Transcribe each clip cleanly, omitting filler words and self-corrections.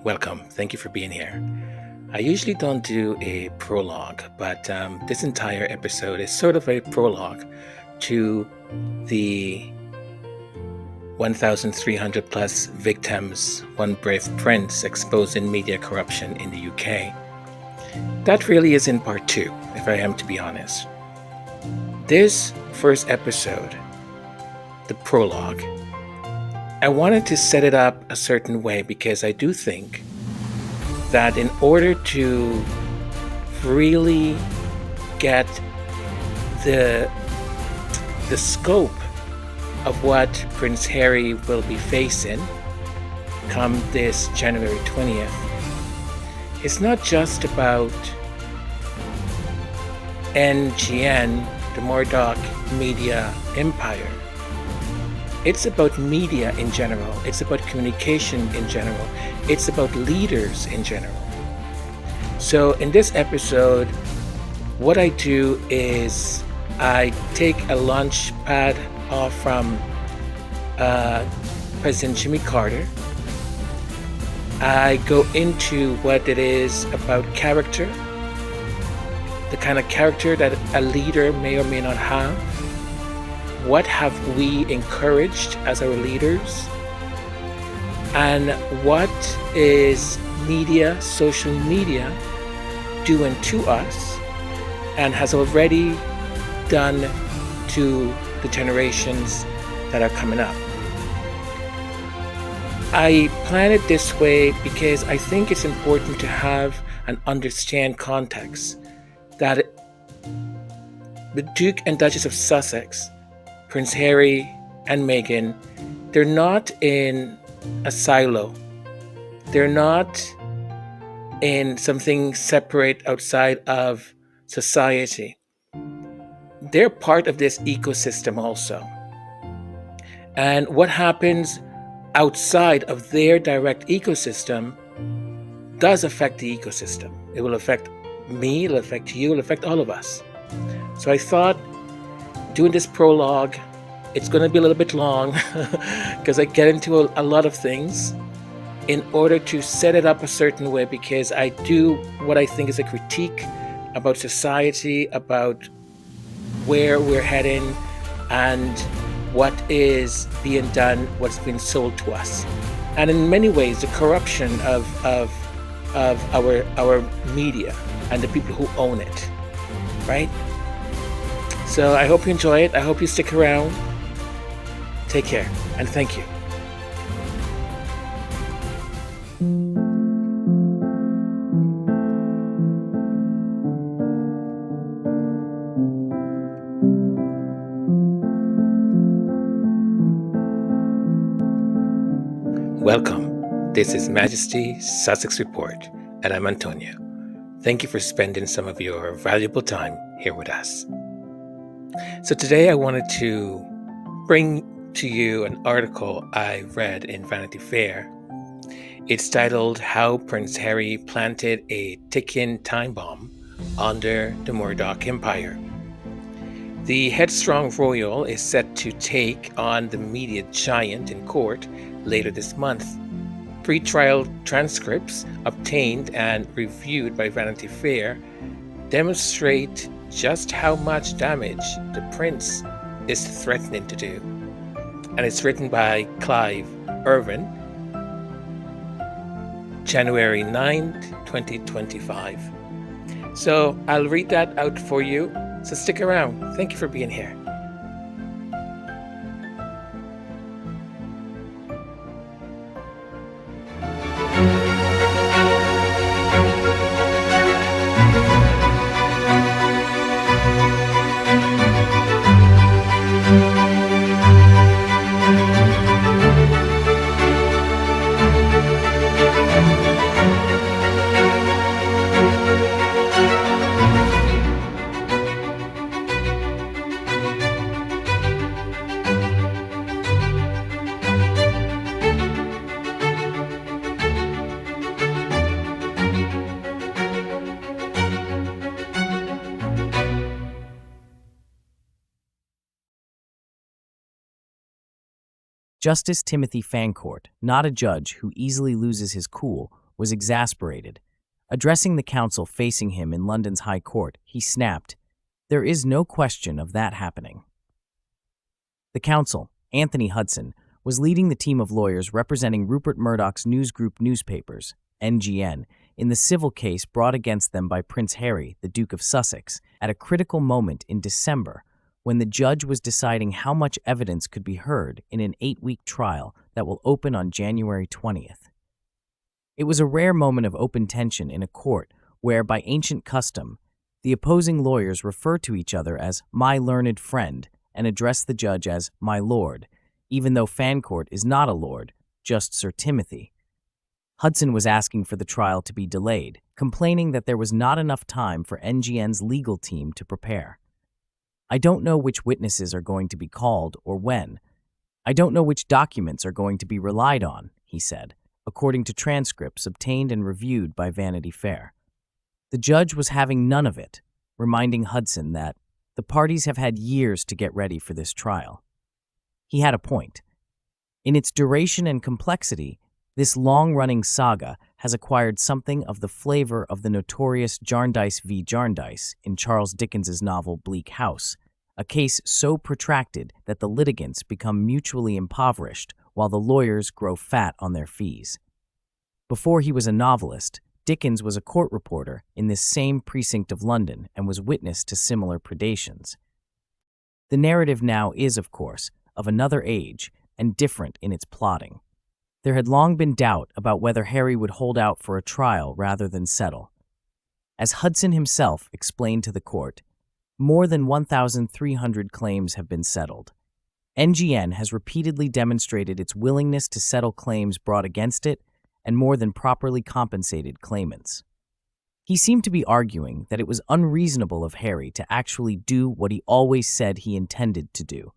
Welcome. Thank you for being here. I usually don't do a prologue, but this entire episode is sort of a prologue to the 1,300 plus victims one brave prince exposed in media corruption in the UK. That really is in part two, if I am to be honest. This first episode, the prologue, I wanted to set it up a certain way because I do think that in order to really get the scope of what Prince Harry will be facing come this January 20th, it's not just about NGN, the Murdoch media empire. It's about media in general. It's about communication in general. It's about leaders in general. So in this episode, what I do is I take a launch pad off from President Jimmy Carter. I go into what it is about character, the kind of character that a leader may or may not have. What have we encouraged as our leaders? And what is media, social media, doing to us and has already done to the generations that are coming up? I plan it this way because I think it's important to have and understand context that the Duke and Duchess of Sussex, Prince Harry and Meghan, they're not in a silo. They're not in something separate outside of society. They're part of this ecosystem also. And what happens outside of their direct ecosystem does affect the ecosystem. It will affect me, it'll affect you, it'll affect all of us. So I thought doing this prologue, it's going to be a little bit long because I get into a lot of things in order to set it up a certain way, because I do what I think is a critique about society, about where we're heading and what is being done, what's been sold to us. And in many ways, the corruption of our media and the people who own it, right? So I hope you enjoy it. I hope you stick around. Take care, and thank you. Welcome. This is Majesty Sussex Report, and I'm Antonio. Thank you for spending some of your valuable time here with us. So today I wanted to bring to you an article I read in Vanity Fair. It's titled How Prince Harry Planted a Ticking Time Bomb Under the Murdoch Empire. The headstrong royal is set to take on the media giant in court later this month. Pre-trial transcripts obtained and reviewed by Vanity Fair demonstrate just how much damage the prince is threatening to do. And it's written by Clive Irvin, January 9th, 2025. So I'll read that out for you. So stick around. Thank you for being here. Justice Timothy Fancourt, not a judge who easily loses his cool, was exasperated. Addressing the counsel facing him in London's High Court, he snapped, "There is no question of that happening." The counsel, Anthony Hudson, was leading the team of lawyers representing Rupert Murdoch's News Group newspapers, NGN, in the civil case brought against them by Prince Harry, the Duke of Sussex, at a critical moment in December, when the judge was deciding how much evidence could be heard in an 8-week trial that will open on January 20th. It was a rare moment of open tension in a court where, by ancient custom, the opposing lawyers refer to each other as "my learned friend" and address the judge as "my lord," even though Fancourt is not a lord, just Sir Timothy. Hudson was asking for the trial to be delayed, complaining that there was not enough time for NGN's legal team to prepare. "I don't know which witnesses are going to be called or when. I don't know which documents are going to be relied on," he said, according to transcripts obtained and reviewed by Vanity Fair. The judge was having none of it, reminding Hudson that the parties have had years to get ready for this trial. He had a point. In its duration and complexity, this long-running saga has acquired something of the flavor of the notorious Jarndyce v. Jarndyce in Charles Dickens's novel Bleak House, a case so protracted that the litigants become mutually impoverished while the lawyers grow fat on their fees. Before he was a novelist, Dickens was a court reporter in this same precinct of London and was witness to similar predations. The narrative now is, of course, of another age and different in its plotting. There had long been doubt about whether Harry would hold out for a trial rather than settle. As Hudson himself explained to the court, more than 1,300 claims have been settled. NGN has repeatedly demonstrated its willingness to settle claims brought against it and more than properly compensated claimants. He seemed to be arguing that it was unreasonable of Harry to actually do what he always said he intended to do: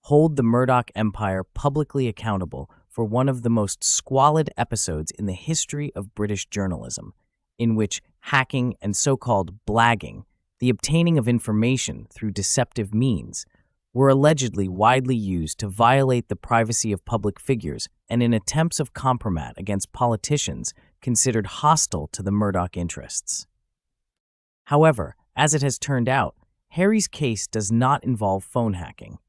hold the Murdoch empire publicly accountable for one of the most squalid episodes in the history of British journalism, in which hacking and so-called blagging, the obtaining of information through deceptive means, were allegedly widely used to violate the privacy of public figures and in attempts of compromise against politicians considered hostile to the Murdoch interests. However, as it has turned out, Harry's case does not involve phone hacking.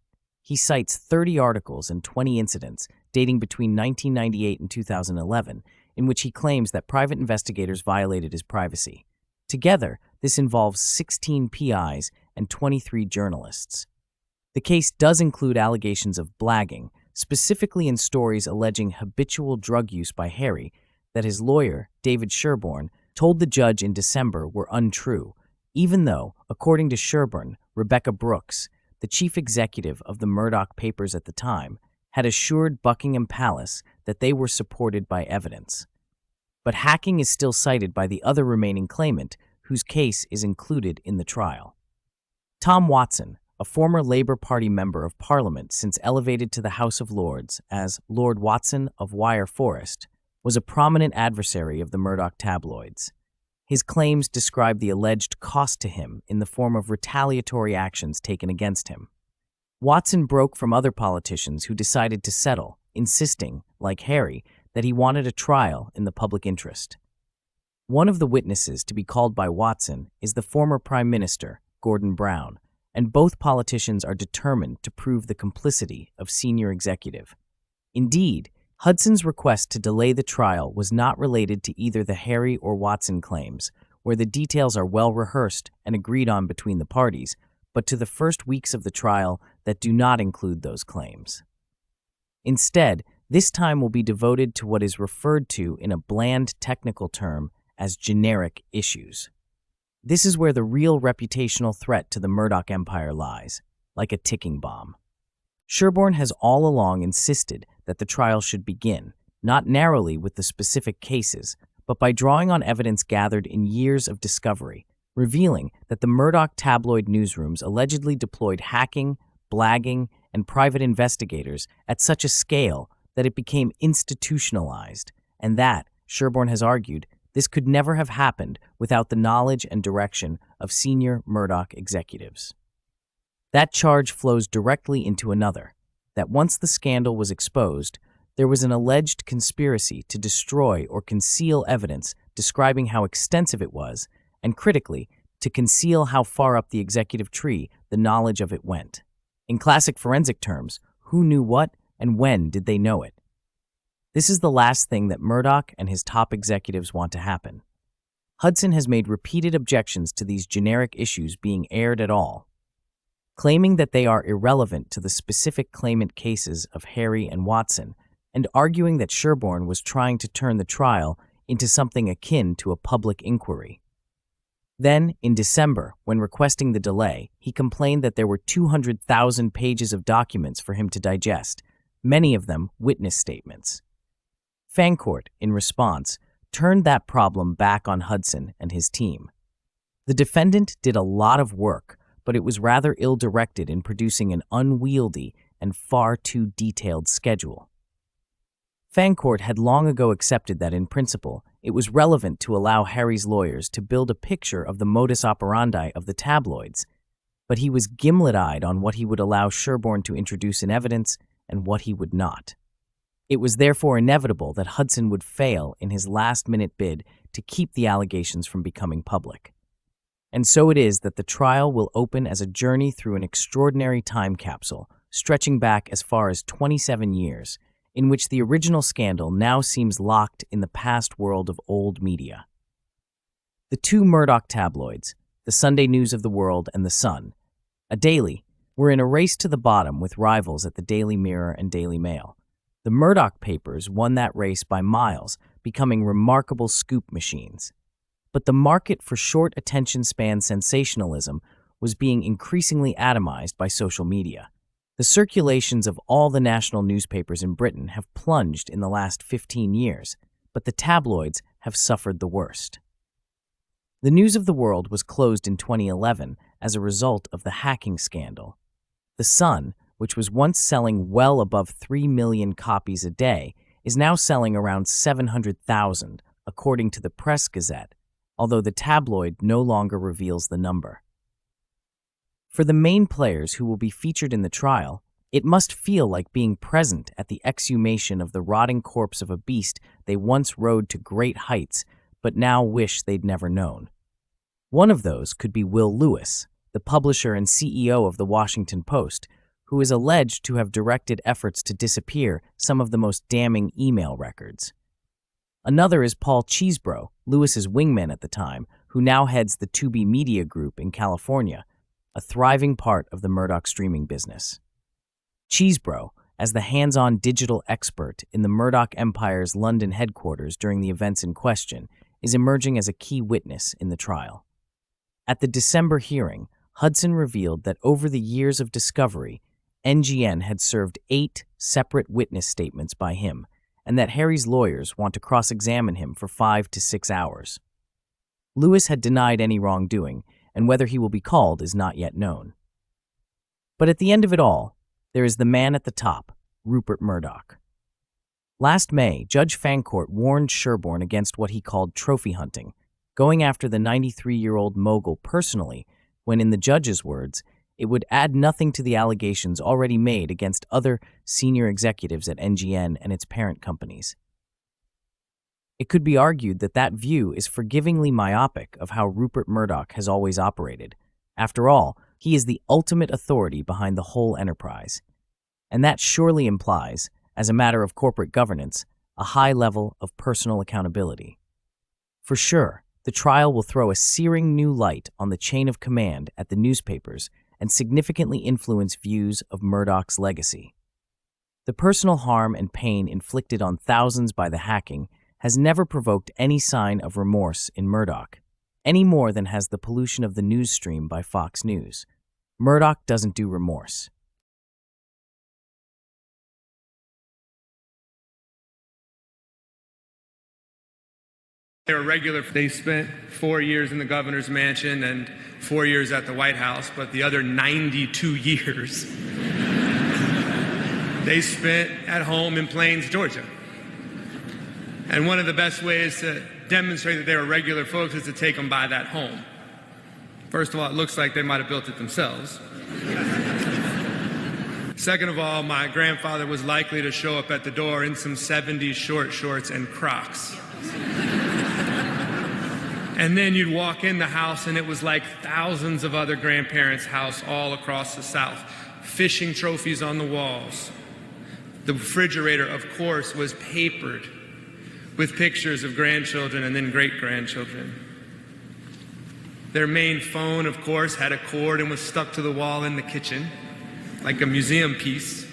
He cites 30 articles and 20 incidents dating between 1998 and 2011, in which he claims that private investigators violated his privacy. Together, this involves 16 PIs and 23 journalists. The case does include allegations of blagging, specifically in stories alleging habitual drug use by Harry that his lawyer, David Sherborne, told the judge in December were untrue, even though, according to Sherborne, Rebecca Brooks, the chief executive of the Murdoch papers at the time, had assured Buckingham Palace that they were supported by evidence. But hacking is still cited by the other remaining claimant, whose case is included in the trial. Tom Watson, a former Labour Party Member of Parliament since elevated to the House of Lords as Lord Watson of Wyre Forest, was a prominent adversary of the Murdoch tabloids. His claims describe the alleged cost to him in the form of retaliatory actions taken against him. Watson broke from other politicians who decided to settle, insisting, like Harry, that he wanted a trial in the public interest. One of the witnesses to be called by Watson is the former Prime Minister, Gordon Brown, and both politicians are determined to prove the complicity of senior executive. Indeed, Hudson's request to delay the trial was not related to either the Harry or Watson claims, where the details are well rehearsed and agreed on between the parties, but to the first weeks of the trial that do not include those claims. Instead, this time will be devoted to what is referred to in a bland technical term as generic issues. This is where the real reputational threat to the Murdoch empire lies, like a ticking bomb. Sherborne has all along insisted that the trial should begin, not narrowly with the specific cases, but by drawing on evidence gathered in years of discovery, revealing that the Murdoch tabloid newsrooms allegedly deployed hacking, blagging, and private investigators at such a scale that it became institutionalized, and that, Sherborne has argued, this could never have happened without the knowledge and direction of senior Murdoch executives. That charge flows directly into another, that once the scandal was exposed, There was an alleged conspiracy to destroy or conceal evidence describing how extensive it was, and critically, to conceal how far up the executive tree the knowledge of it went. In classic forensic terms, who knew what and when did they know it? This is the last thing that Murdoch and his top executives want to happen. Hudson has made repeated objections to these generic issues being aired at all, claiming that they are irrelevant to the specific claimant cases of Harry and Watson, and arguing that Sherborne was trying to turn the trial into something akin to a public inquiry. Then, in December, when requesting the delay, he complained that there were 200,000 pages of documents for him to digest, many of them witness statements. Fancourt, in response, turned that problem back on Hudson and his team. The defendant did a lot of work, but it was rather ill-directed in producing an unwieldy and far too detailed schedule. Fancourt had long ago accepted that, in principle, it was relevant to allow Harry's lawyers to build a picture of the modus operandi of the tabloids, but he was gimlet-eyed on what he would allow Sherborne to introduce in evidence and what he would not. It was therefore inevitable that Hudson would fail in his last-minute bid to keep the allegations from becoming public. And so it is that the trial will open as a journey through an extraordinary time capsule, stretching back as far as 27 years, in which the original scandal now seems locked in the past world of old media. The two Murdoch tabloids, the Sunday News of the World and the Sun, a daily, were in a race to the bottom with rivals at the Daily Mirror and Daily Mail. The Murdoch papers won that race by miles, becoming remarkable scoop machines. But the market for short attention span sensationalism was being increasingly atomized by social media. The circulations of all the national newspapers in Britain have plunged in the last 15 years, but the tabloids have suffered the worst. The News of the World was closed in 2011 as a result of the hacking scandal. The Sun, which was once selling well above 3 million copies a day, is now selling around 700,000, according to the Press Gazette, although the tabloid no longer reveals the number. For the main players who will be featured in the trial, it must feel like being present at the exhumation of the rotting corpse of a beast they once rode to great heights, but now wish they'd never known. One of those could be Will Lewis, the publisher and CEO of the Washington Post, who is alleged to have directed efforts to disappear some of the most damning email records. Another is Paul Cheesebro, Lewis's wingman at the time, who now heads the Tubi Media Group in California, a thriving part of the Murdoch streaming business. Cheesebro, as the hands-on digital expert in the Murdoch Empire's London headquarters during the events in question, is emerging as a key witness in the trial. At the December hearing, Hudson revealed that over the years of discovery, NGN had served 8 separate witness statements by him, and that Harry's lawyers want to cross-examine him for 5 to 6 hours. Lewis had denied any wrongdoing, and whether he will be called is not yet known. But at the end of it all, there is the man at the top, Rupert Murdoch. Last May, Judge Fancourt warned Sherborne against what he called trophy hunting, going after the 93-year-old mogul personally, when, in the judge's words, it would add nothing to the allegations already made against other senior executives at NGN and its parent companies. It could be argued that that view is forgivingly myopic of how Rupert Murdoch has always operated. After all, he is the ultimate authority behind the whole enterprise. And that surely implies, as a matter of corporate governance, a high level of personal accountability. For sure, the trial will throw a searing new light on the chain of command at the newspapers and significantly influence views of Murdoch's legacy. The personal harm and pain inflicted on thousands by the hacking has never provoked any sign of remorse in Murdoch, any more than has the pollution of the news stream by Fox News. Murdoch doesn't do remorse. They were regular. They spent 4 years in the governor's mansion and 4 years at the White House, but the other 92 years they spent at home in Plains, Georgia. And one of the best ways to demonstrate that they were regular folks is to take them by that home. First of all, it looks like they might have built it themselves. Second of all, my grandfather was likely to show up at the door in some 70s short shorts and Crocs. And then you'd walk in the house and it was like thousands of other grandparents' house all across the South. Fishing trophies on the walls. The refrigerator, of course, was papered with pictures of grandchildren and then great-grandchildren. Their main phone, of course, had a cord and was stuck to the wall in the kitchen, like a museum piece.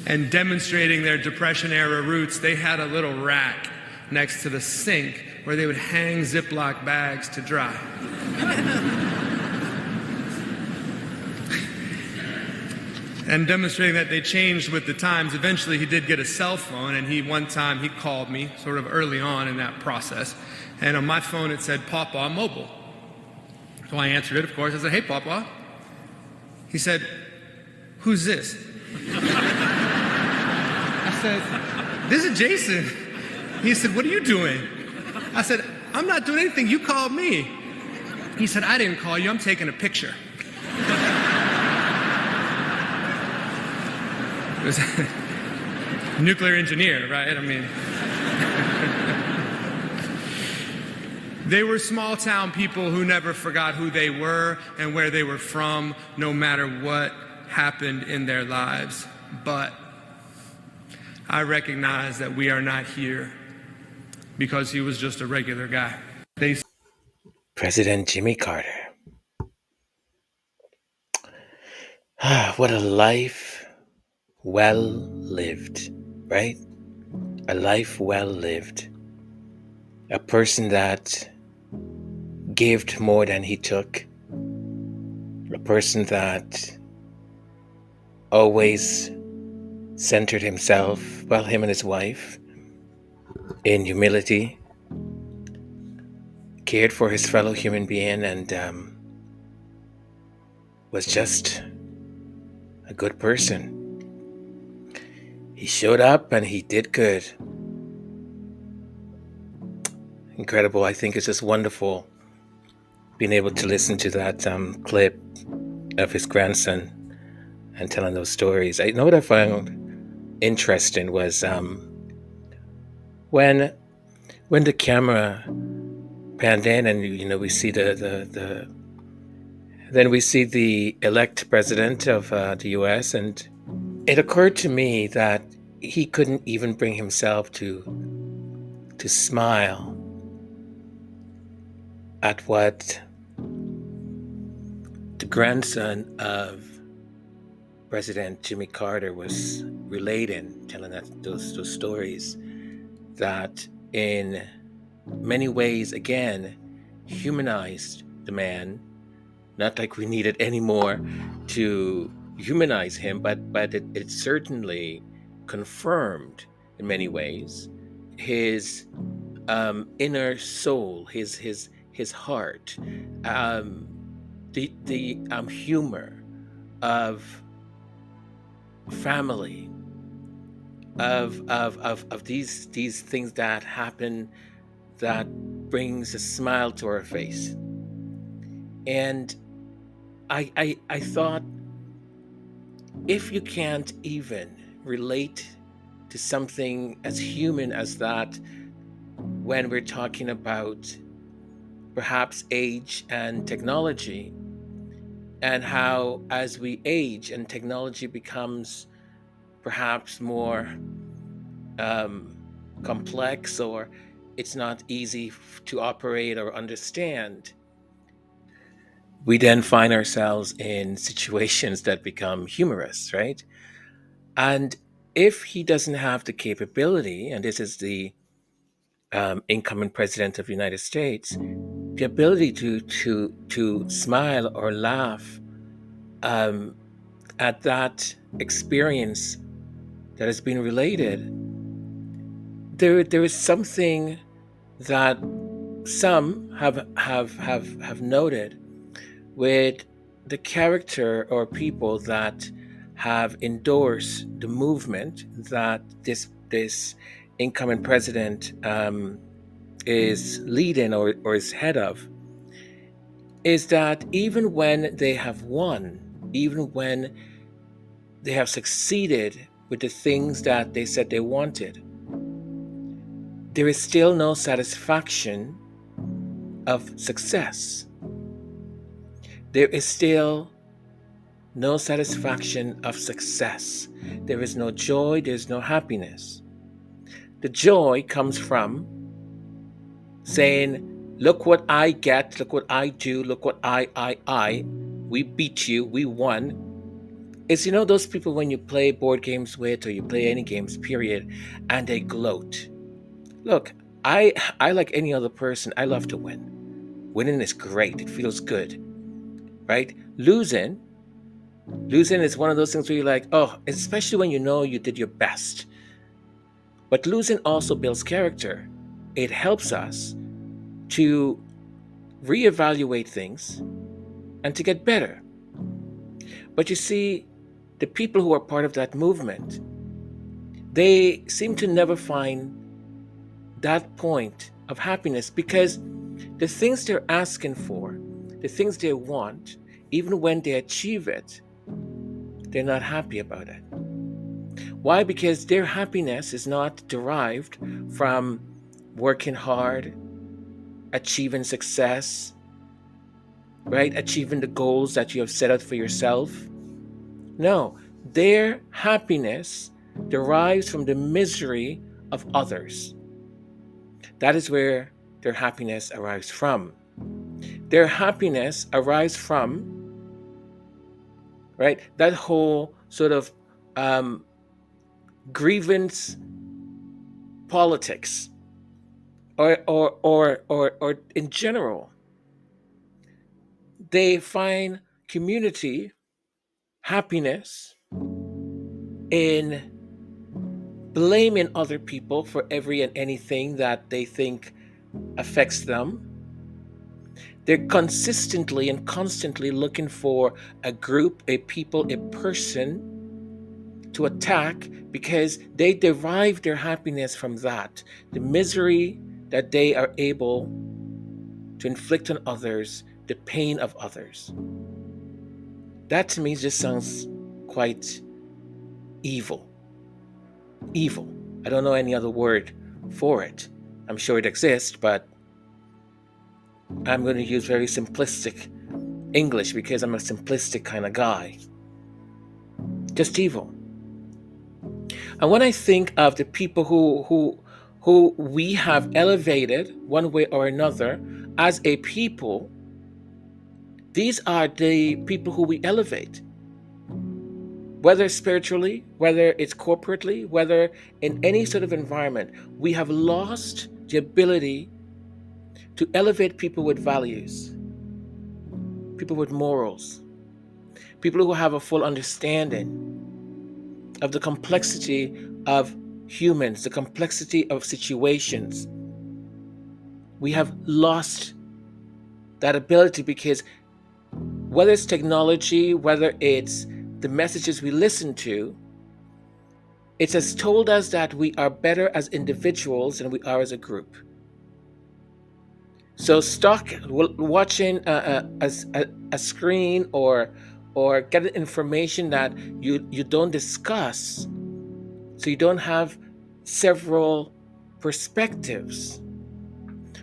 And demonstrating their Depression-era roots, they had a little rack next to the sink where they would hang Ziploc bags to dry. And demonstrating that they changed with the times. Eventually he did get a cell phone, and one time he called me sort of early on in that process. And on my phone it said, "Papa Mobile." So I answered it, of course. I said, "Hey, Papa." He said, "Who's this?" I said, "This is Jason." He said, "What are you doing?" I said, "I'm not doing anything. You called me." He said, "I didn't call you. I'm taking a picture." It was nuclear engineer, right? I mean, they were small town people who never forgot who they were and where they were from, no matter what happened in their lives. But I recognize that we are not here because he was just a regular guy. President Jimmy Carter. What a life well lived, right? A life well lived. A person that gave more than he took. A person that always centered himself, well, him and his wife, in humility, cared for his fellow human being, and was just a good person. He showed up and he did good. Incredible. I think it's just wonderful being able to listen to that clip of his grandson and telling those stories. I know what I found interesting was when the camera panned in and we see then we see the elect president of the U.S. and it occurred to me that he couldn't even bring himself to smile at what the grandson of President Jimmy Carter was relating, telling those stories that in many ways, again, humanized the man. Not like we needed any more to humanize him, but it certainly confirmed in many ways his inner soul, his heart, the humor of family, of these things that happen that brings a smile to our face. And I thought, if you can't even relate to something as human as that when we're talking about perhaps age and technology, and how as we age and technology becomes perhaps more complex, or it's not easy to operate or understand, we then find ourselves in situations that become humorous, right? And if he doesn't have the capability, and this is the incoming president of the United States, the ability to smile or laugh at that experience that has been related, there is something that some have noted with the character or people that have endorsed the movement that this incoming president is leading or is head of, is that even when they have won, even when they have succeeded with the things that they said they wanted. There is still no satisfaction of success. There is still no satisfaction of success. There is no joy, there's no happiness. The joy comes from saying, look what I get, look what I do, look what I. We beat you, we won. It's, those people when you play board games with, or you play any games, period, and they gloat. Look, I like any other person, I love to win. Winning is great, it feels good, right? Losing is one of those things where you're like, oh, especially when you know you did your best. But losing also builds character. It helps us to reevaluate things and to get better. But you see, the people who are part of that movement, they seem to never find that point of happiness, because the things they're asking for, the things they want, even when they achieve it, they're not happy about it. Why? Because their happiness is not derived from working hard, achieving success, right? Achieving the goals that you have set out for yourself. No, their happiness derives from the misery of others. That is where their happiness arrives from. Their happiness arrives from, right, that whole sort of grievance politics, or in general, they find community happiness in blaming other people for every and anything that they think affects them. They're consistently and constantly looking for a group, a people, a person to attack, because they derive their happiness from that. The misery that they are able to inflict on others, the pain of others. That to me just sounds quite evil. Evil. I don't know any other word for it. I'm sure it exists, but I'm going to use very simplistic English because I'm a simplistic kind of guy. Just evil. And when I think of the people who we have elevated one way or another as a people, these are the people who we elevate. Whether spiritually, whether it's corporately, whether in any sort of environment, we have lost the ability to elevate people with values, people with morals, people who have a full understanding of the complexity of humans, the complexity of situations. We have lost that ability because whether it's technology, whether it's the messages we listen to, it has told us that we are better as individuals than we are as a group. So stuck watching a screen or getting information that you don't discuss, so you don't have several perspectives.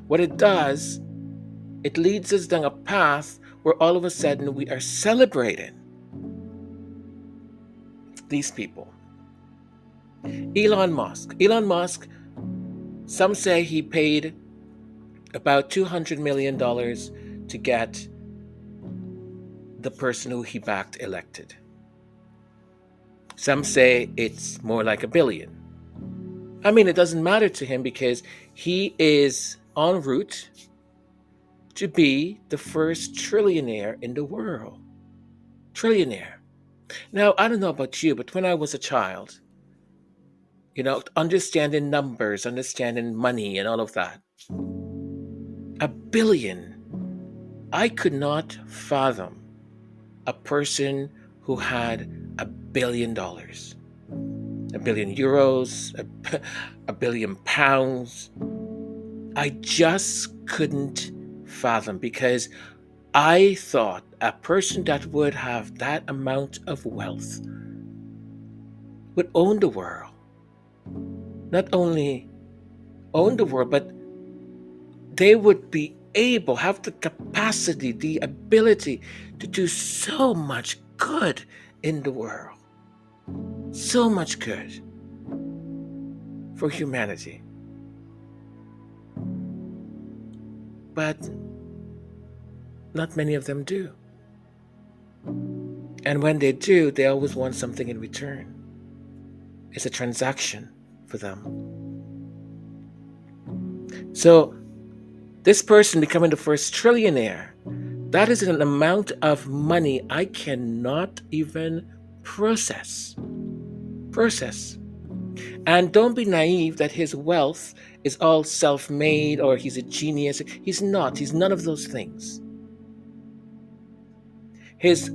What it does, it leads us down a path where all of a sudden we are celebrating these people. Elon Musk, some say he paid about $200 million to get the person who he backed elected. Some say it's more like $1 billion. I mean, it doesn't matter to him because he is en route to be the first trillionaire in the world. Trillionaire. Now, I don't know about you, but when I was a child, understanding numbers, understanding money and all of that, $1 billion, I could not fathom a person who had $1 billion. €1 billion, £1 billion. I just couldn't fathom, because I thought a person that would have that amount of wealth would own the world. Not only own the world, but they would be able, have the capacity, the ability to do so much good in the world. So much good for humanity. But not many of them do. And when they do, they always want something in return. It's a transaction for them. So, this person becoming the first trillionaire, that is an amount of money I cannot even process. And don't be naive that his wealth is all self made or he's a genius. He's not. He's none of those things. His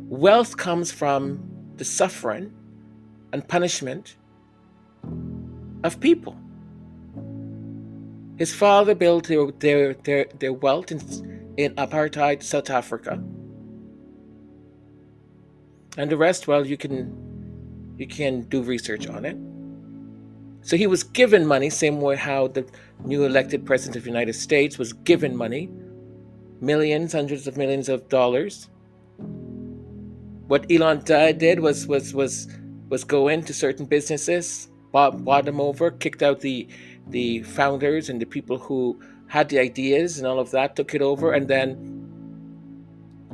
wealth comes from the suffering and punishment of people. His father built their wealth in apartheid South Africa. And the rest, well, you can do research on it. So he was given money, same way how the new elected president of the United States was given money, millions, hundreds of millions of dollars. What Elon did was go into certain businesses, bought them over, kicked out the founders and the people who had the ideas and all of that, took it over, and then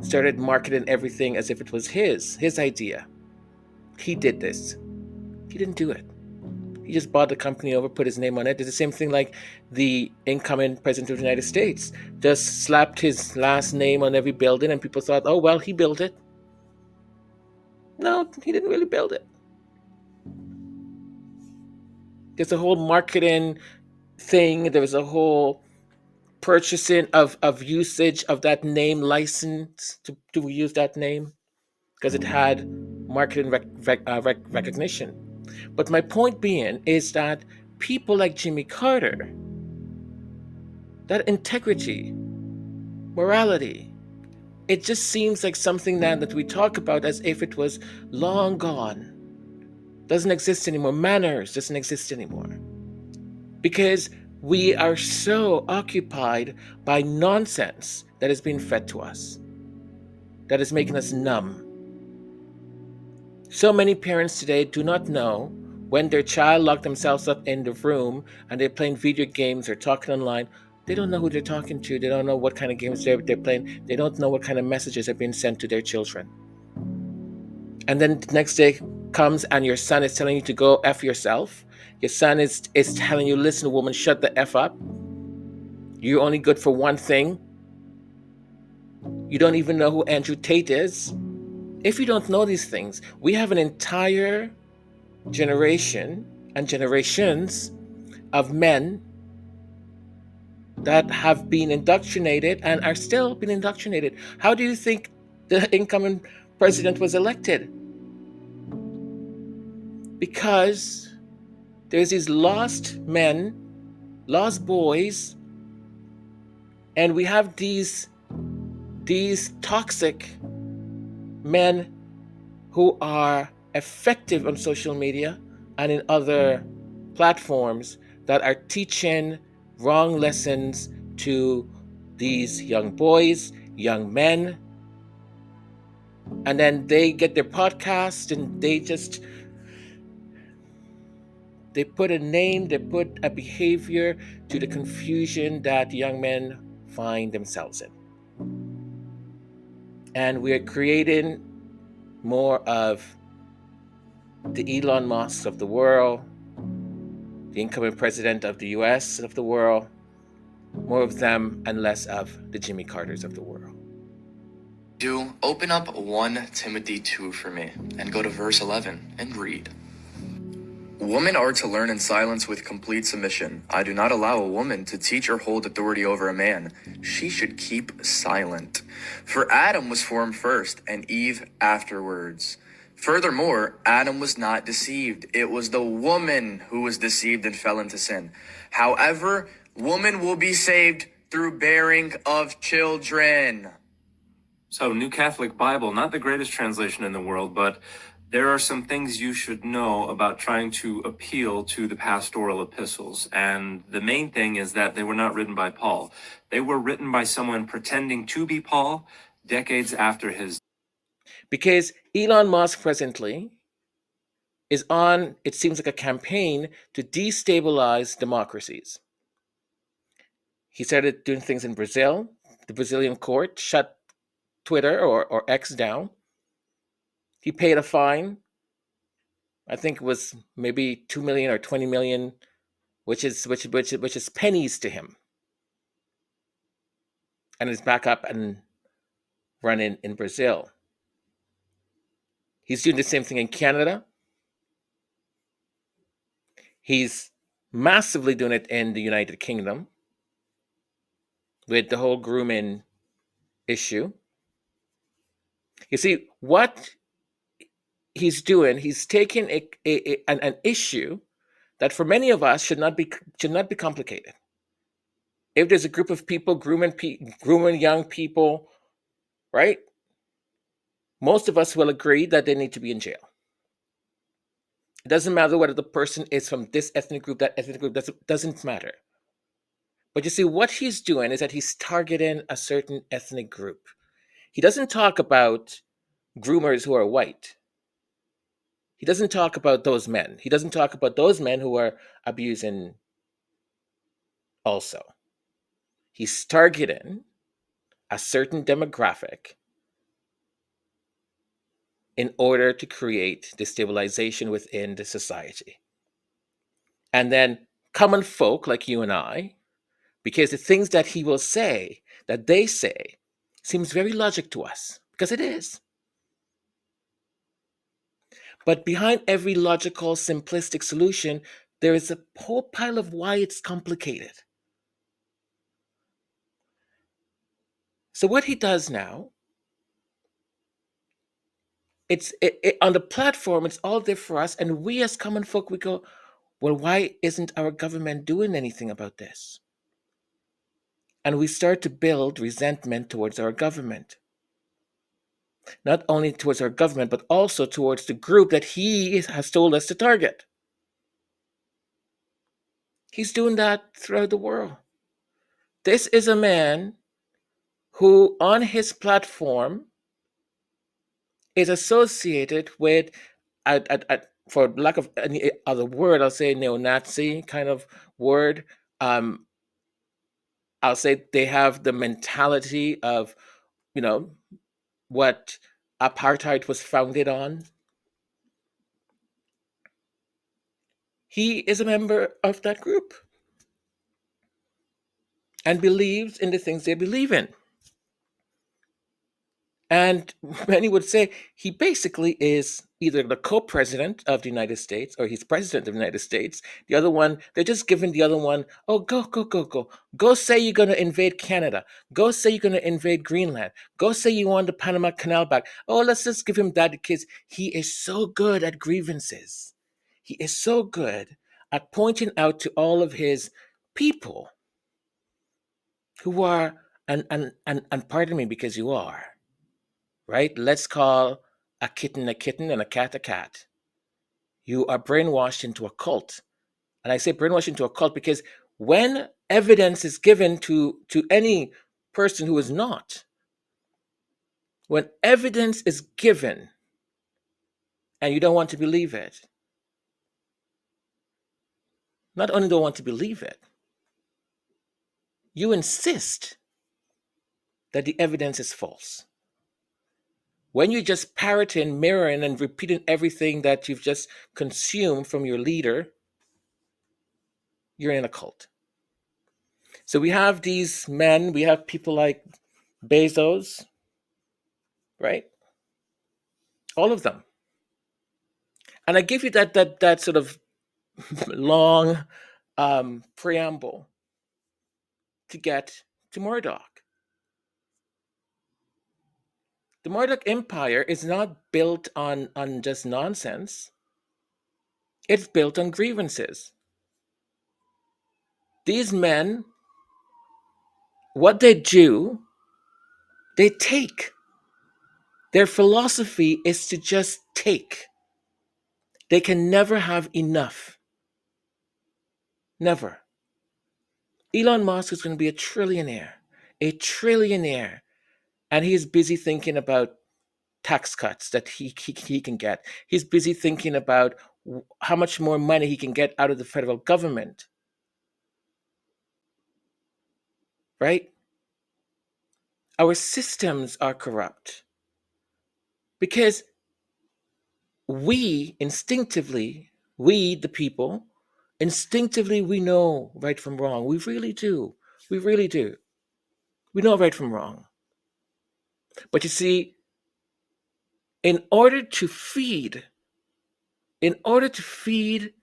started marketing everything as if it was his idea. He did this. He didn't do it. He just bought the company over, put his name on it. It's the same thing like the incoming president of the United States. Just slapped his last name on every building, and people thought, oh, well, he built it. No, he didn't really build it. There's a whole marketing thing. There was a whole purchasing of usage of that name license to use that name because it had marketing recognition. But my point being is that people like Jimmy Carter, that integrity, morality, it just seems like something now that we talk about as if it was long gone. Doesn't exist anymore. Manners doesn't exist anymore. Because we are so occupied by nonsense that is being fed to us, that is making us numb. So many parents today do not know when their child locked themselves up in the room and they're playing video games or talking online. They don't know who they're talking to. They don't know what kind of games they're playing. They don't know what kind of messages are being sent to their children. And then the next day comes and your son is telling you to go F yourself. Your son is telling you, listen, woman, shut the F up. You're only good for one thing. You don't even know who Andrew Tate is. If you don't know these things, we have an entire generation and generations of men that have been indoctrinated and are still being indoctrinated. How do you think the incoming president was elected? Because there's these lost men, lost boys, and we have these toxic men who are effective on social media and in other platforms that are teaching wrong lessons to these young boys, young men. And then they get their podcast and they put a name, they put a behavior to the confusion that young men find themselves in. And we're creating more of the Elon Musk of the world, the incoming president of the US of the world, more of them and less of the Jimmy Carters of the world. Do open up 1 Timothy 2 for me and go to verse 11 and read. Women are to learn in silence with complete submission. I do not allow a woman to teach or hold authority over a man. She should keep silent. For Adam was formed first, and Eve afterwards. Furthermore, Adam was not deceived. It was the woman who was deceived and fell into sin. However, woman will be saved through bearing of children. So, New Catholic Bible, not the greatest translation in the world, but there are some things you should know about trying to appeal to the pastoral epistles. And the main thing is that they were not written by Paul. They were written by someone pretending to be Paul decades after his. Because Elon Musk presently is on, it seems like, a campaign to destabilize democracies. He started doing things in Brazil. The Brazilian court shut Twitter or X down. He paid a fine. I think it was maybe 2 million or 20 million, which is pennies to him. And is back up and running in Brazil. He's doing the same thing in Canada. He's massively doing it in the United Kingdom with the whole grooming issue. You see, what he's doing, he's taking an issue that for many of us should not be complicated. If there's a group of people grooming young people, right? Most of us will agree that they need to be in jail. It doesn't matter whether the person is from this ethnic group, that ethnic group, doesn't matter. But you see, what he's doing is that he's targeting a certain ethnic group. He doesn't talk about groomers who are white. He doesn't talk about those men. He doesn't talk about those men who are abusing also. He's targeting a certain demographic in order to create destabilization within the society. And then common folk like you and I, because the things that he will say, that they say, seems very logic to us, because it is. But behind every logical, simplistic solution, there is a whole pile of why it's complicated. So what he does now, on the platform, it's all there for us, and we as common folk, we go, well, why isn't our government doing anything about this? And we start to build resentment towards our government. Not only towards our government, but also towards the group that he has told us to target. He's doing that throughout the world. This is a man who, on his platform, is associated with, for lack of any other word, I'll say neo-Nazi kind of word. I'll say they have the mentality of, what apartheid was founded on. He is a member of that group and believes in the things they believe in. And many would say he basically is either the co-president of the United States or he's president of the United States. The other one, they're just giving the other one, oh, go, go, go, go. Go say you're going to invade Canada. Go say you're going to invade Greenland. Go say you want the Panama Canal back. Oh, let's just give him that because he is so good at grievances. He is so good at pointing out to all of his people who are, and pardon me because you are, right? Let's call a kitten and a cat a cat. You are brainwashed into a cult. And I say brainwashed into a cult because when evidence is given to any person who is not, when evidence is given and you don't want to believe it, not only don't want to believe it, you insist that the evidence is false. When you're just parroting, mirroring, and repeating everything that you've just consumed from your leader, you're in a cult. So we have these men, we have people like Bezos, right? All of them. And I give you that sort of long preamble to get to Murdoch. The Murdoch empire is not built on just nonsense. It's built on grievances. These men, what they do, they take. Their philosophy is to just take. They can never have enough. Never. Elon Musk is going to be a trillionaire. A trillionaire. And he's busy thinking about tax cuts that he can get. He's busy thinking about how much more money he can get out of the federal government. Right? Our systems are corrupt because we instinctively, we the people, instinctively we know right from wrong. We really do. We really do. We know right from wrong. But you see, in order to feed, in order to feed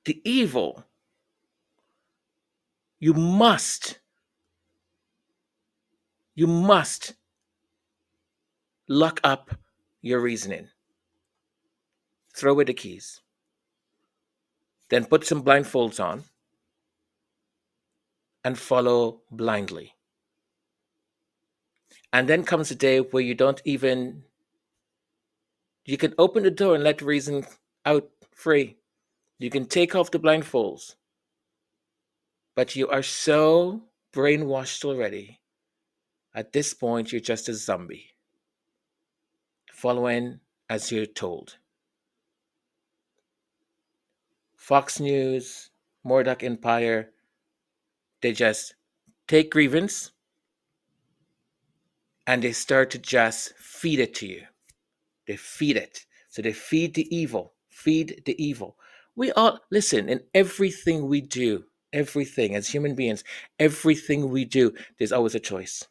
the evil, you must, you must lock up your reasoning. Throw away the keys. Then put some blindfolds on and follow blindly. And then comes a day where you don't even, you can open the door and let reason out free. You can take off the blindfolds. But you are so brainwashed already. At this point, you're just a zombie, following as you're told. Fox News, Murdoch Empire, they just take grievance and they start to just feed it to you. They feed it. So they feed the evil, feed the evil. We all, listen, in everything we do, everything as human beings, everything we do, there's always a choice.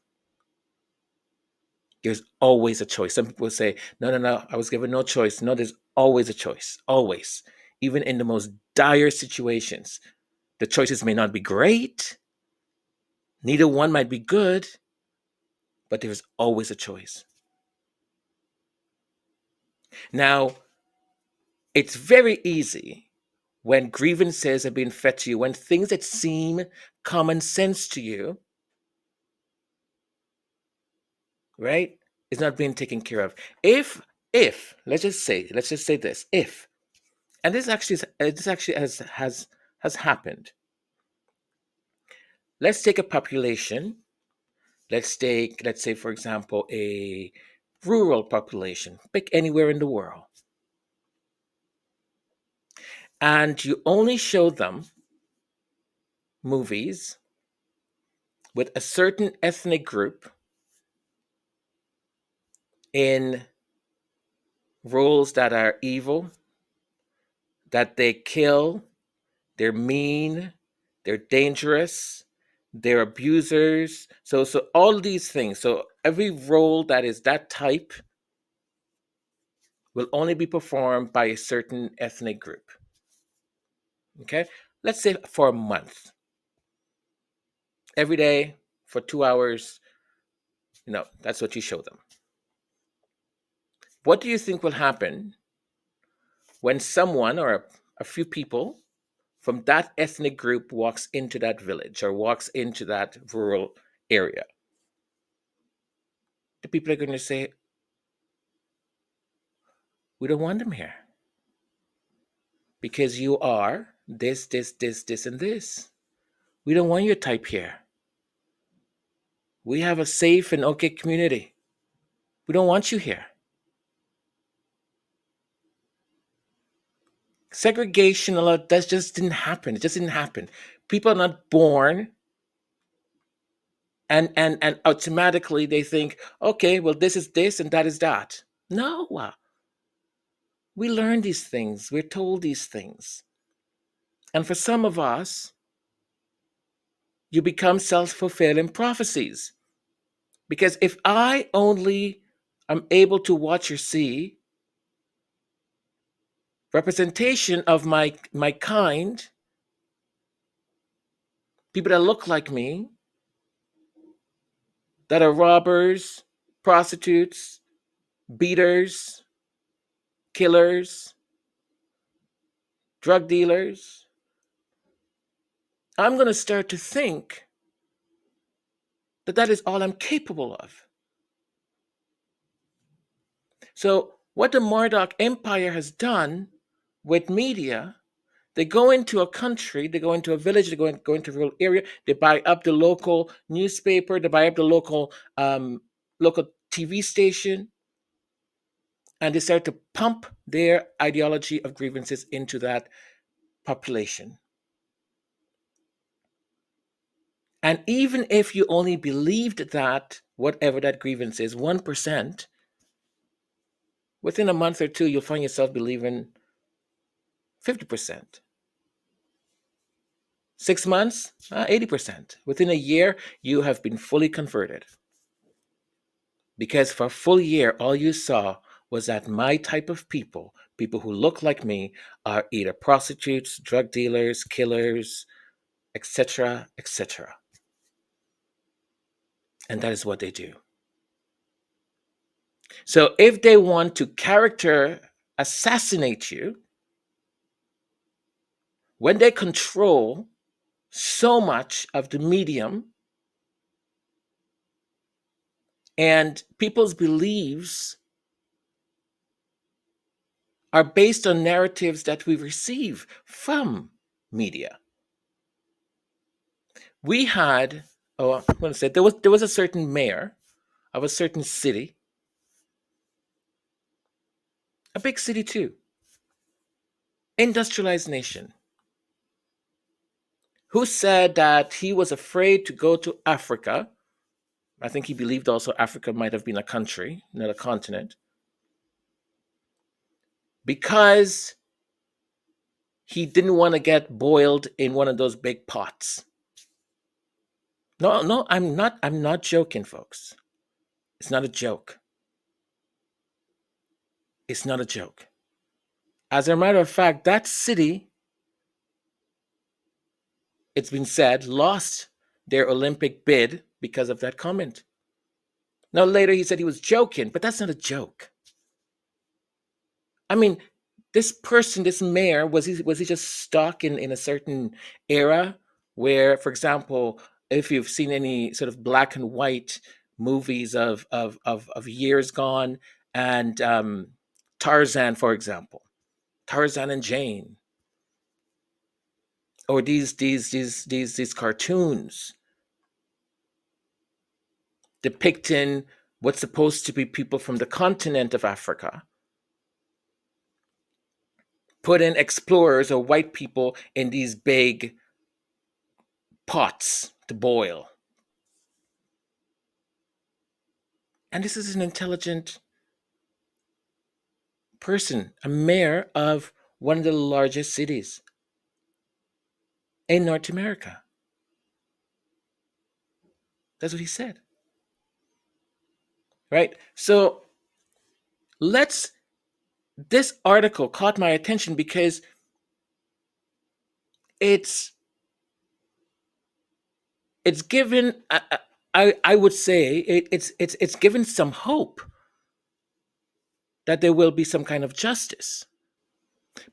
There's always a choice. Some people say, no, no, no, I was given no choice. No, there's always a choice. Always. Even in the most dire situations. The choices may not be great. Neither one might be good, but there's always a choice. Now, it's very easy when grievances are being fed to you, when things that seem common sense to you, right, is not being taken care of. If let's just say this, if, and this actually has happened. Let's take a population. Let's say, for example, a rural population. Pick anywhere in the world. And you only show them movies with a certain ethnic group in roles that are evil, that they kill, they're mean, they're dangerous, they're abusers. So all these things. So every role that is that type will only be performed by a certain ethnic group. Okay? Let's say for a month. Every day for 2 hours, that's what you show them. What do you think will happen when someone or a few people from that ethnic group walks into that village or walks into that rural area? The people are going to say, we don't want them here because you are this, this, this, this, and this. We don't want your type here. We have a safe and okay community. We don't want you here. Segregation, a lot, that just didn't happen. It just didn't happen. People are not born and automatically they think, okay, well, this is this and that is that. No. We learn these things. We're told these things. And for some of us, you become self-fulfilling prophecies. Because if I only am able to watch or see representation of my kind, people that look like me, that are robbers, prostitutes, beaters, killers, drug dealers, I'm going to start to think that is all I'm capable of. So what the Murdoch empire has done with media, they go into a country, they go into a village, they go into a rural area, they buy up the local newspaper, they buy up the local TV station, and they start to pump their ideology of grievances into that population. And even if you only believed that, whatever that grievance is, 1%, within a month or two, you'll find yourself believing 50%. 6 months, 80%. Within a year, you have been fully converted. Because for a full year, all you saw was that my type of people, people who look like me, are either prostitutes, drug dealers, killers, etc., etc. And that is what they do. So if they want to character assassinate you, when they control so much of the medium and people's beliefs are based on narratives that we receive from media. We had, I'm going to say, there was a certain mayor of a certain city, a big city too, industrialized nation, who said that he was afraid to go to Africa. I think he believed also Africa might have been a country, not a continent, because he didn't want to get boiled in one of those big pots. No, I'm not joking, folks. It's not a joke. It's not a joke. As a matter of fact, that city, it's been said, lost their Olympic bid because of that comment. Now, later he said he was joking, but that's not a joke. I mean, this person, this mayor, was he just stuck in a certain era where, for example, if you've seen any sort of black and white movies of years gone, and Tarzan, for example, Tarzan and Jane, or these cartoons depicting what's supposed to be people from the continent of Africa, putting explorers or white people in these big pots to boil. And this is an intelligent person, a mayor of one of the largest cities in North America. That's what he said. Right? So this article caught my attention because it's given, I would say it's given some hope that there will be some kind of justice.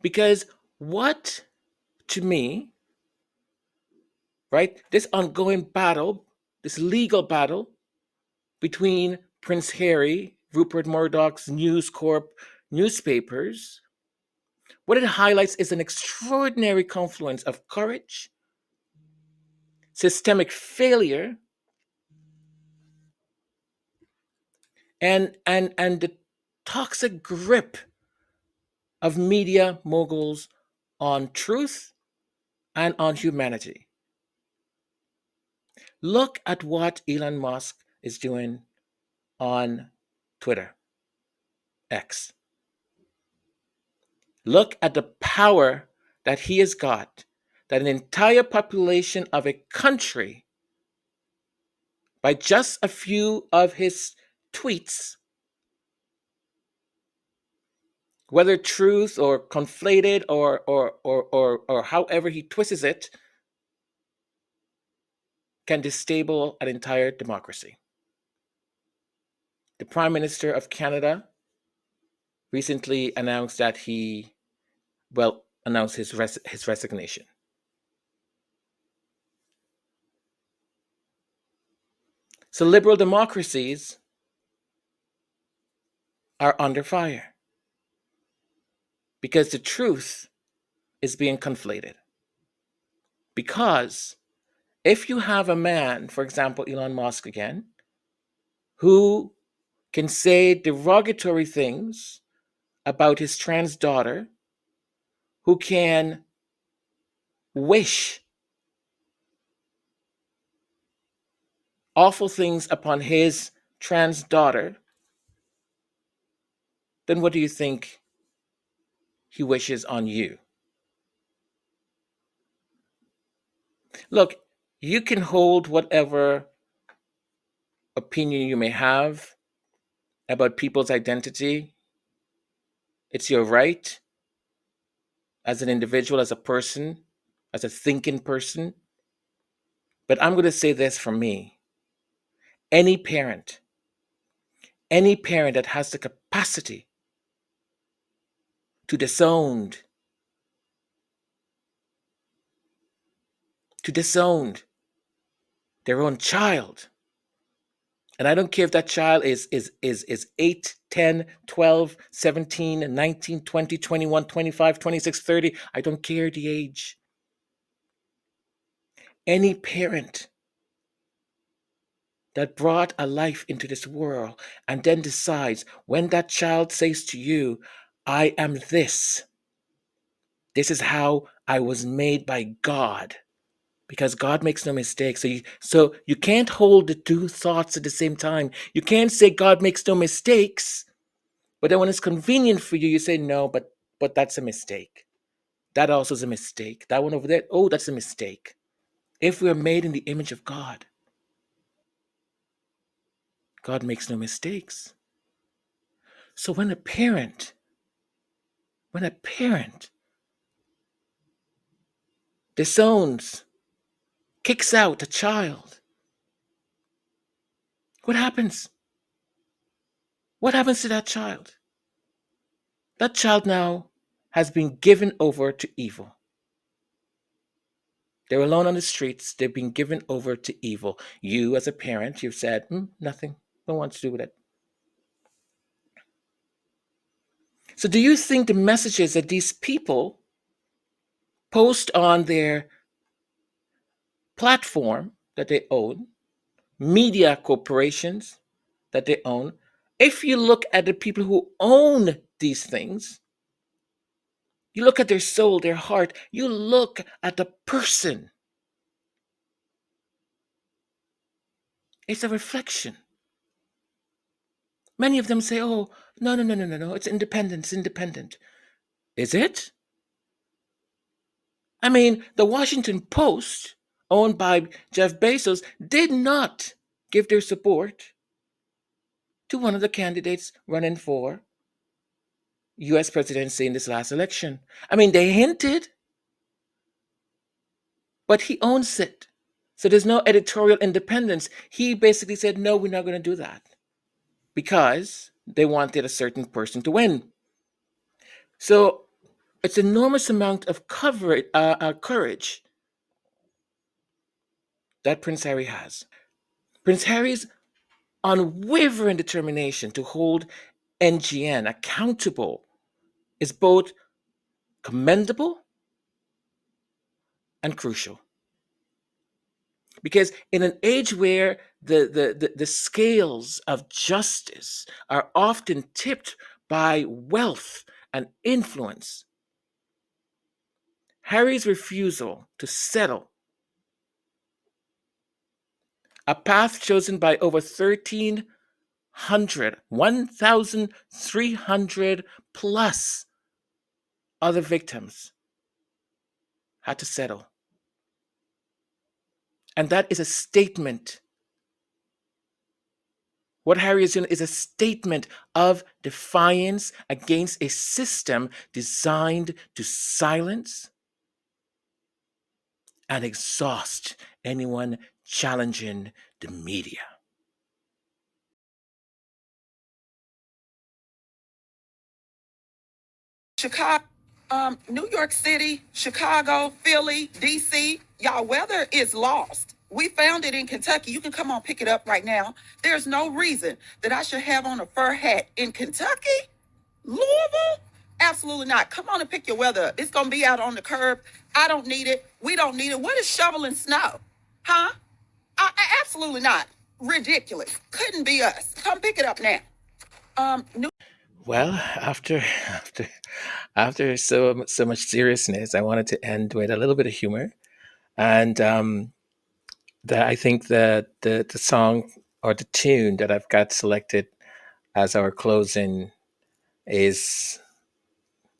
Because what, to me, right, this ongoing battle, this legal battle between Prince Harry, Rupert Murdoch's News Corp newspapers, what it highlights is an extraordinary confluence of courage, systemic failure, and the toxic grip of media moguls on truth and on humanity. Look at what Elon Musk is doing on Twitter, X. Look at the power that he has got, that an entire population of a country, by just a few of his tweets, whether truth or conflated or however he twists it, can disable an entire democracy. The Prime Minister of Canada recently announced that he, announced his resignation. So liberal democracies are under fire because the truth is being conflated. Because if you have a man, for example, Elon Musk again, who can say derogatory things about his trans daughter, who can wish awful things upon his trans daughter, then what do you think he wishes on you? Look, you can hold whatever opinion you may have about people's identity. It's your right as an individual, as a person, as a thinking person. But I'm going to say this for me. Any parent that has the capacity to disown their own child, and I don't care if that child is 8, 10, 12, 17, 19, 20, 21, 25, 26, 30. I don't care the age. Any parent that brought a life into this world and then decides when that child says to you, I am this. This is how I was made by God. Because God makes no mistakes. So you can't hold the two thoughts at the same time. You can't say God makes no mistakes, but then when it's convenient for you, you say no, but that's a mistake. That also is a mistake. That one over there, oh, that's a mistake. If we're made in the image of God, God makes no mistakes. So when a parent disowns, kicks out a child, what happens? What happens to that child? That child now has been given over to evil. They're alone on the streets. They've been given over to evil. You, as a parent, you've said, nothing. Don't want to do with it. So do you think the messages that these people post on their platform that they own, media corporations that they own, if you look at the people who own these things, you look at their soul, their heart, you look at the person, it's a reflection. Many of them say, oh, no, it's independent. Is it? I mean, the Washington Post, owned by Jeff Bezos, did not give their support to one of the candidates running for US presidency in this last election. I mean, they hinted, but he owns it. So there's no editorial independence. He basically said, no, we're not going to do that because they wanted a certain person to win. So it's an enormous amount of courage that Prince Harry has. Prince Harry's unwavering determination to hold NGN accountable is both commendable and crucial. Because in an age where the scales of justice are often tipped by wealth and influence, Harry's refusal to settle, a path chosen by over 1,300 plus other victims, had to settle. And that is a statement. What Harry is doing is a statement of defiance against a system designed to silence and exhaust anyone challenging the media. Chicago, New York City, Chicago, Philly, DC, y'all weather is lost. We found it in Kentucky. You can come on, pick it up right now. There's no reason that I should have on a fur hat in Kentucky. Louisville? Absolutely not. Come on and pick your weather up. It's going to be out on the curb. I don't need it. We don't need it. What is shoveling snow? Huh? Absolutely not. Ridiculous. Couldn't be us. Come pick it up now. Well, after so much seriousness, I wanted to end with a little bit of humor, and I think that the song or the tune that I've got selected as our closing is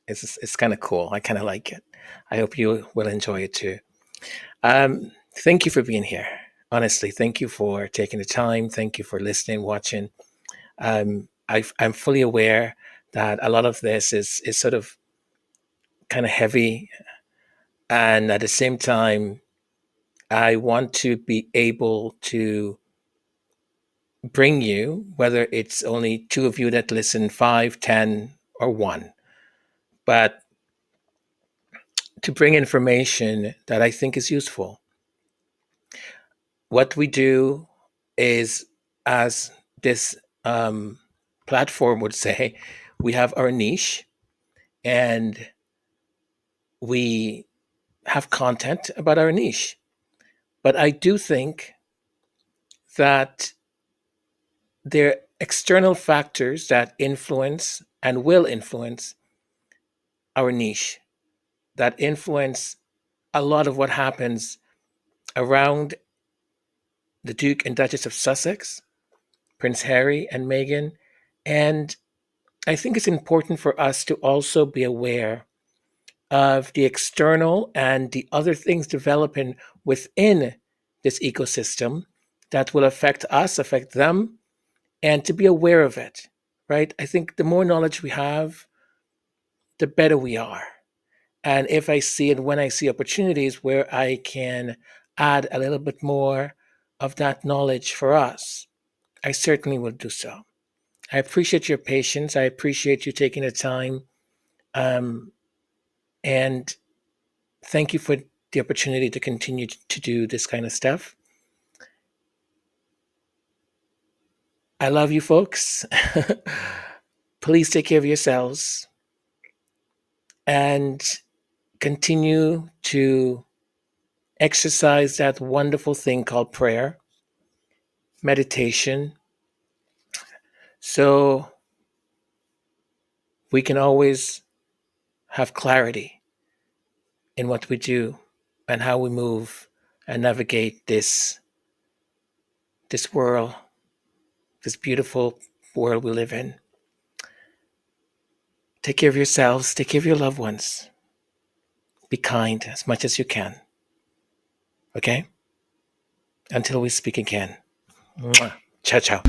it's kind of cool. I kind of like it. I hope you will enjoy it too. Thank you for being here. Honestly, thank you for taking the time. Thank you for listening, watching. I'm fully aware that a lot of this is sort of kind of heavy, and at the same time, I want to be able to bring you, whether it's only two of you that listen, five, 10, or one, but to bring information that I think is useful. What we do is, as this platform would say, we have our niche and we have content about our niche. But I do think that there are external factors that influence and will influence our niche, that influence a lot of what happens around the Duke and Duchess of Sussex, Prince Harry and Meghan. And I think it's important for us to also be aware of the external and the other things developing within this ecosystem that will affect us, affect them, and to be aware of it, right? I think the more knowledge we have, the better we are. And if I see it, when I see opportunities where I can add a little bit more of that knowledge for us, I certainly will do so. I appreciate your patience. I appreciate you taking the time. And thank you for the opportunity to continue to do this kind of stuff. I love you folks. Please take care of yourselves and continue to exercise that wonderful thing called prayer, meditation, so we can always have clarity in what we do and how we move and navigate this world, this beautiful world we live in. Take care of yourselves, take care of your loved ones. Be kind as much as you can. Okay? Until we speak again. Mwah. Ciao, ciao.